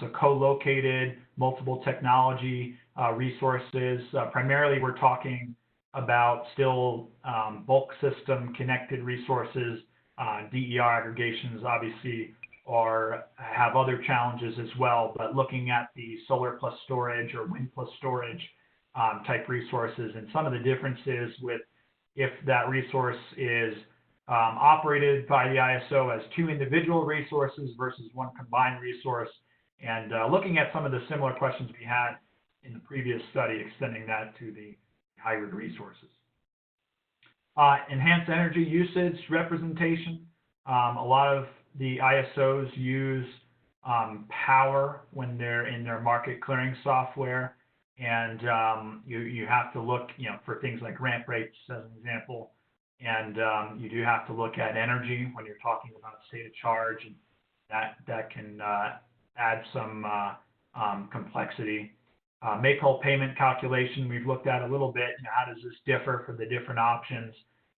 so co-located, multiple technology resources. Primarily, we're talking about still bulk system connected resources. DER aggregations obviously have other challenges as well, but looking at the solar plus storage or wind plus storage type resources, and some of the differences with if that resource is operated by the ISO as two individual resources versus one combined resource, and looking at some of the similar questions we had in the previous study, extending that to the hybrid resources. Enhanced energy usage representation. A lot of the ISOs use power when they're in their market clearing software, and you have to look, for things like ramp rates as an example, and you do have to look at energy when you're talking about state of charge, and that can add some complexity. Make-whole payment calculation we've looked at a little bit. How does this differ for the different options?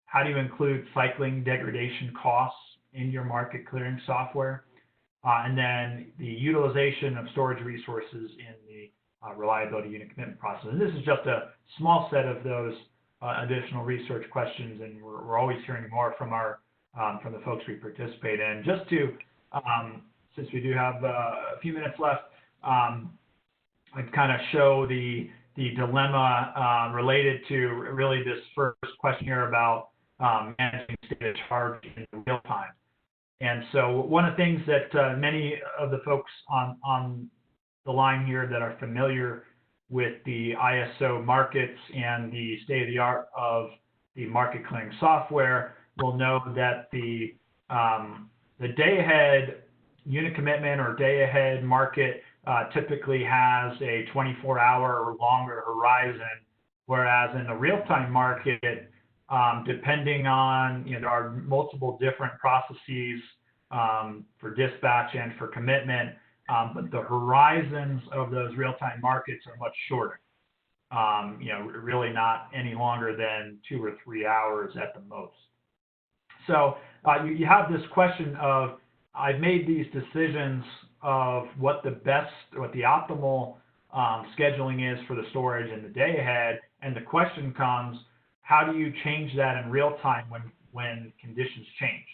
How do you include cycling degradation costs in your market clearing software? And then the utilization of storage resources in the reliability unit commitment process. And this is just a small set of those additional research questions, and we're always hearing more from the folks we participate in. Just to, since we do have a few minutes left, I'd kind of show the dilemma related to really this first question here about managing state of charge in real time. And so one of the things that many of the folks on the line here that are familiar with the ISO markets and the state of the art of the market clearing software will know that the day-ahead unit commitment or day-ahead market typically has a 24-hour or longer horizon, whereas in the real-time market, depending on, there are multiple different processes for dispatch and for commitment, but the horizons of those real-time markets are much shorter. Really not any longer than 2 or 3 hours at the most. So you have this question of, I've made these decisions of what the optimal scheduling is for the storage in the day ahead, And the question comes, how do you change that in real time when conditions change?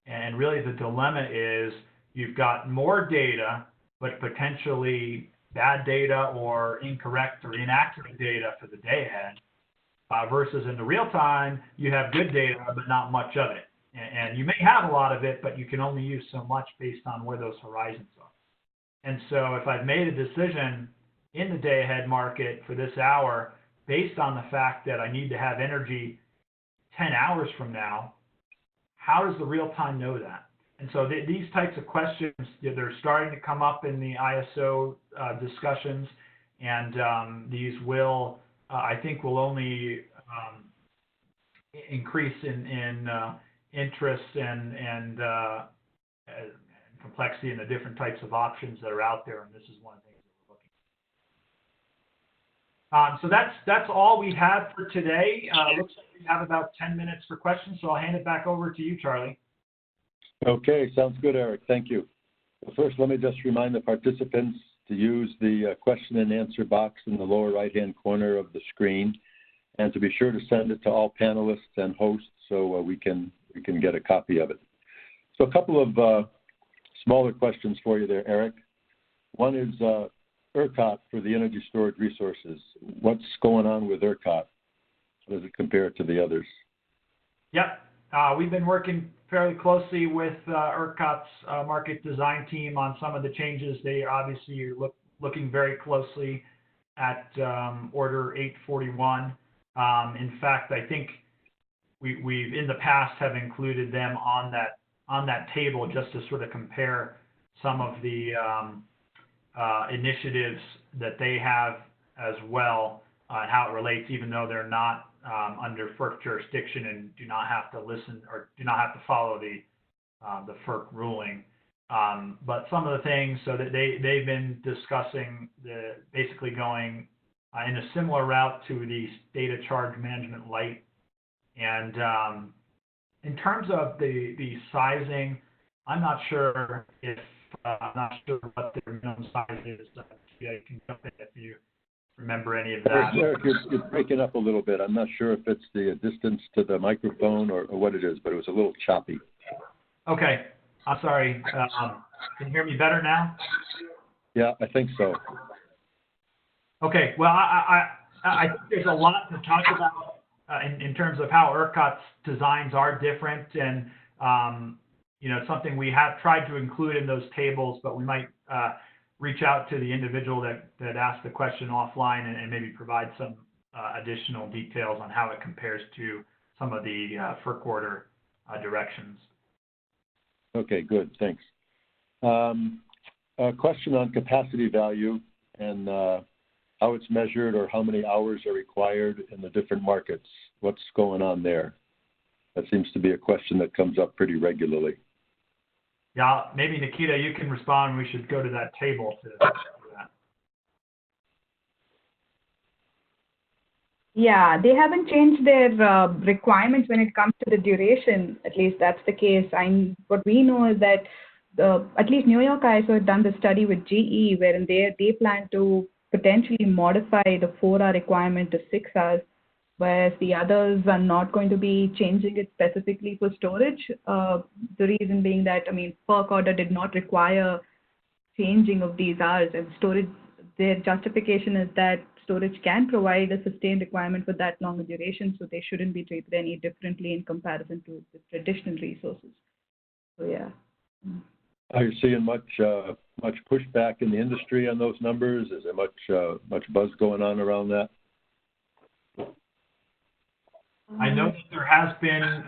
And really the dilemma is you've got more data, but potentially bad data or incorrect or inaccurate data for the day ahead, versus in the real time, you have good data, but not much of it. And you may have a lot of it, but you can only use so much based on where those horizons are. And so if I've made a decision in the day ahead market for this hour, based on the fact that I need to have energy 10 hours from now, how does the real time know that? And so these types of questions, they're starting to come up in the ISO discussions, and these will, I think, will only increase in interest and complexity in the different types of options that are out there, and this is one of the things that we're looking at. So that's all we have for today. Looks like we have about 10 minutes for questions, so I'll hand it back over to you, Charlie. Okay, sounds good, Eric. Thank you. First, let me just remind the participants to use the question and answer box in the lower right-hand corner of the screen, and to be sure to send it to all panelists and hosts so we can get a copy of it. So a couple of smaller questions for you there, Eric. One is ERCOT for the energy storage resources. What's going on with ERCOT? How does it compare to the others? Yep. We've been working fairly closely with ERCOT's market design team on some of the changes. They obviously are looking very closely at Order 841. In fact, I think we've in the past have included them on that table just to sort of compare some of the initiatives that they have as well, and how it relates, even though they're not under FERC jurisdiction and do not have to listen or do not have to follow the FERC ruling. But some of the things, so that they've been discussing basically going in a similar route to the Stateofcharge Management Light. And in terms of the sizing, I'm not sure what their minimum size is. Yeah, you can jump in if you remember any of that. Eric, you're breaking up a little bit. I'm not sure if it's the distance to the microphone or what it is, but it was a little choppy. Okay, I'm sorry. Can you hear me better now? Yeah, I think so. Okay, well, I think there's a lot to talk about in terms of how ERCOT's designs are different, and something we have tried to include in those tables, but we might reach out to the individual that asked the question offline and maybe provide some additional details on how it compares to some of the FERC order directions. Okay, good, thanks. A question on capacity value and how it's measured or how many hours are required in the different markets. What's going on there? That seems to be a question that comes up pretty regularly. Yeah, maybe Nikita, you can respond. We should go to that table to do that. Yeah, they haven't changed their requirements when it comes to the duration. At least that's the case. What we know is that at least New York ISO had done the study with GE, wherein they plan to potentially modify the 4-hour requirement to 6 hours, whereas the others are not going to be changing it specifically for storage. The reason being that, FERC order did not require changing of these hours, and storage, their justification is that storage can provide a sustained requirement for that longer duration, so they shouldn't be treated any differently in comparison to the traditional resources. So yeah. Are you seeing much pushback in the industry on those numbers? Is there much buzz going on around that? I know that there has been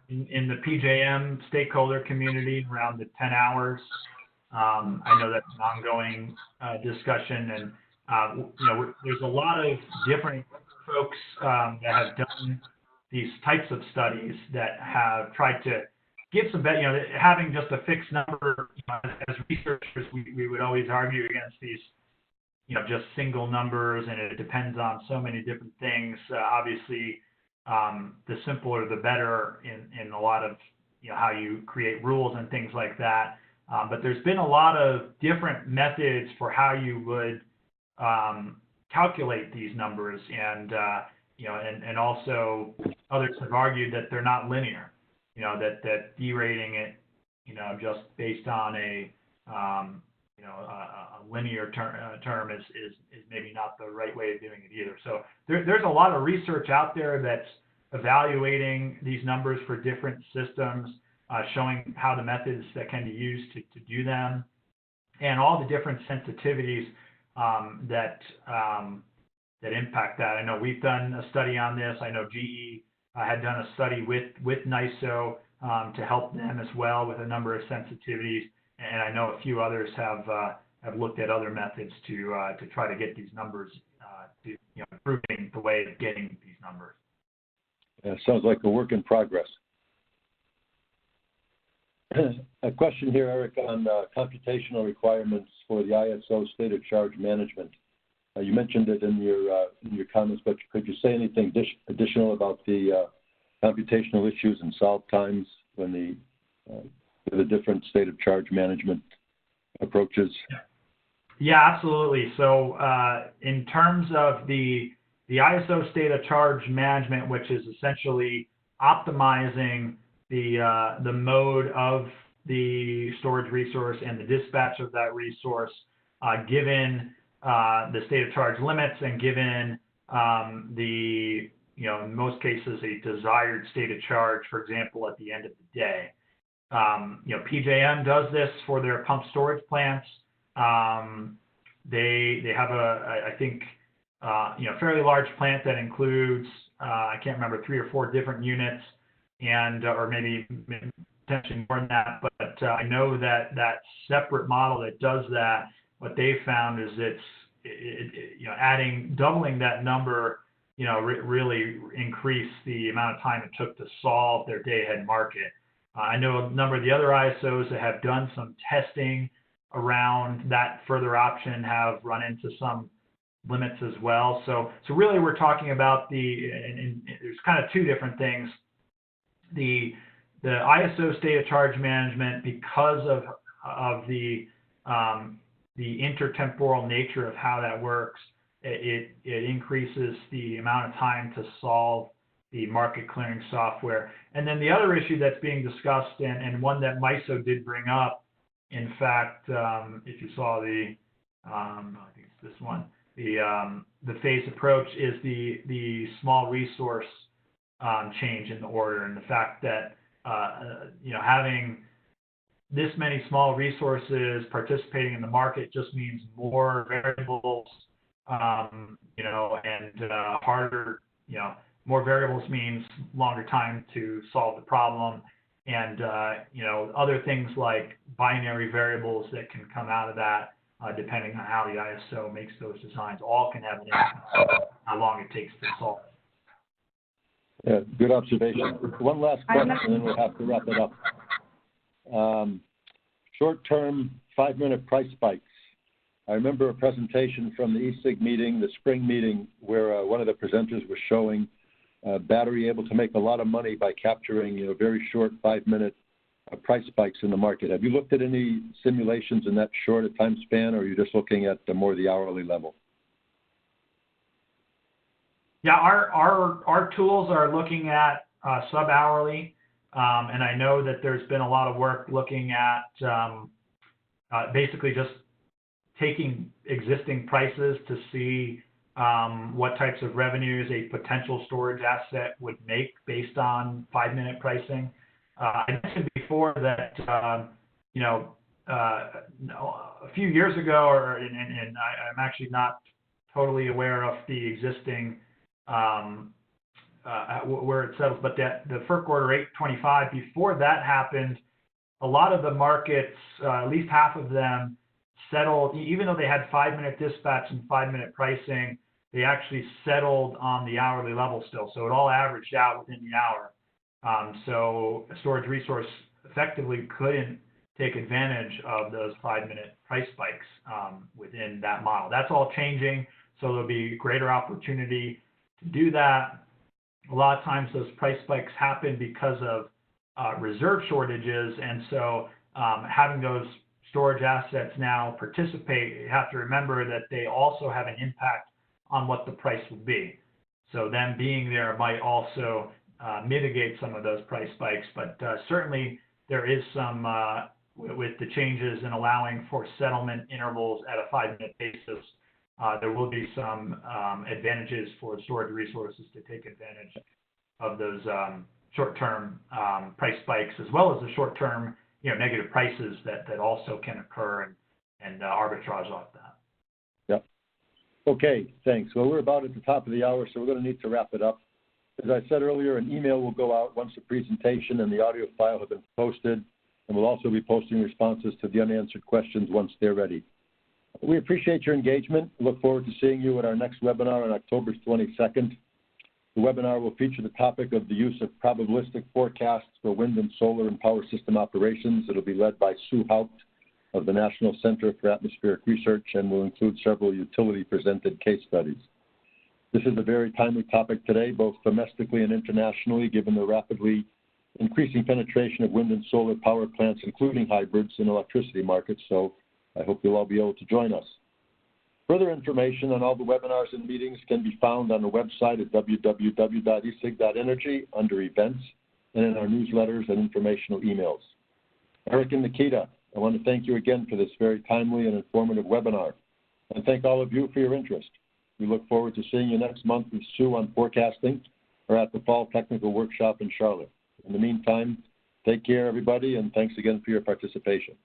in the PJM stakeholder community around the 10 hours. I know that's an ongoing discussion, and there's a lot of different folks that have done these types of studies that have tried to give some better, having just a fixed number. As researchers, we would always argue against these, just single numbers, and it depends on so many different things. Obviously, the simpler the better in a lot of how you create rules and things like that. But there's been a lot of different methods for how you would calculate these numbers, and and also others have argued that they're not linear, that derating it, just based on a linear term is maybe not the right way of doing it either. So there's a lot of research out there that's evaluating these numbers for different systems, showing how the methods that can be used to do them, and all the different sensitivities that impact that. I know we've done a study on this. I know GE had done a study with NYISO to help them as well with a number of sensitivities, and I know a few others have looked at other methods to try to get these numbers, improving the way of getting these numbers. Yeah, sounds like a work in progress. A question here, Eric, on computational requirements for the ISO state of charge management. You mentioned it in your comments, but could you say anything additional about the computational issues and solve times when the different state of charge management approaches? Yeah, absolutely. So in terms of the ISO state of charge management, which is essentially optimizing the mode of the storage resource and the dispatch of that resource, given the state of charge limits and given the, in most cases, a desired state of charge, for example, at the end of the day. PJM does this for their pump storage plants. They have I think, fairly large plant that includes, I can't remember, 3 or 4 different units, and or maybe potentially more than that. But I know that separate model that does that, what they found is doubling that number, really increased the amount of time it took to solve their day-ahead market. I know a number of the other ISOs that have done some testing around that further option have run into some limits as well. So really we're talking about and there's kind of 2 different things. The ISO state of charge management, because of the intertemporal nature of how that works, it increases the amount of time to solve the market clearing software. And then the other issue that's being discussed, and one that NYISO did bring up, in fact, if you saw I think it's this one, the phase approach, is the small resource change in the order, and the fact that having this many small resources participating in the market just means more variables, and harder, more variables means longer time to solve the problem, and other things like binary variables that can come out of that, depending on how the ISO makes those designs, all can have an impact on how long it takes to solve. Yeah, good observation. One last question, and then we'll have to wrap it up. Short-term 5-minute price spikes. I remember a presentation from the ESIG meeting, the spring meeting, where one of the presenters was showing battery able to make a lot of money by capturing very short 5-minute price spikes in the market. Have you looked at any simulations in that short a time span, or are you just looking at more the hourly level? Yeah, our tools are looking at sub-hourly, and I know that there's been a lot of work looking at basically just taking existing prices to see what types of revenues a potential storage asset would make based on 5-minute pricing. I mentioned before that a few years ago, and I'm actually not totally aware of the existing where it settles, but that the FERC Order 825, before that happened, a lot of the markets, at least half of them, settled, even though they had 5-minute dispatch and 5-minute pricing, they actually settled on the hourly level still. So it all averaged out within the hour. So a storage resource effectively couldn't take advantage of those 5-minute price spikes within that model. That's all changing, so there'll be greater opportunity to do that. A lot of times those price spikes happen because of reserve shortages, and so having those storage assets now participate, you have to remember that they also have an impact on what the price will be. So them being there might also mitigate some of those price spikes, but certainly there is some, with the changes in allowing for settlement intervals at a 5-minute basis, there will be some advantages for storage resources to take advantage of those short-term price spikes, as well as the short-term, negative prices that also can occur and arbitrage off that. Yep. Okay, thanks. Well, we're about at the top of the hour, so we're going to need to wrap it up. As I said earlier, an email will go out once the presentation and the audio file have been posted, and we'll also be posting responses to the unanswered questions once they're ready. We appreciate your engagement. Look forward to seeing you at our next webinar on October 22nd. The webinar will feature the topic of the use of probabilistic forecasts for wind and solar and power system operations. It'll be led by Sue Haupt of the National Center for Atmospheric Research and will include several utility-presented case studies. This is a very timely topic today, both domestically and internationally, given the rapidly increasing penetration of wind and solar power plants, including hybrids in electricity markets. So I hope you'll all be able to join us. Further information on all the webinars and meetings can be found on the website at www.esig.energy under events and in our newsletters and informational emails. Erik and Nikita, I want to thank you again for this very timely and informative webinar, and thank all of you for your interest. We look forward to seeing you next month with Sue on forecasting or at the Fall Technical Workshop in Charlotte. In the meantime, take care, everybody, and thanks again for your participation.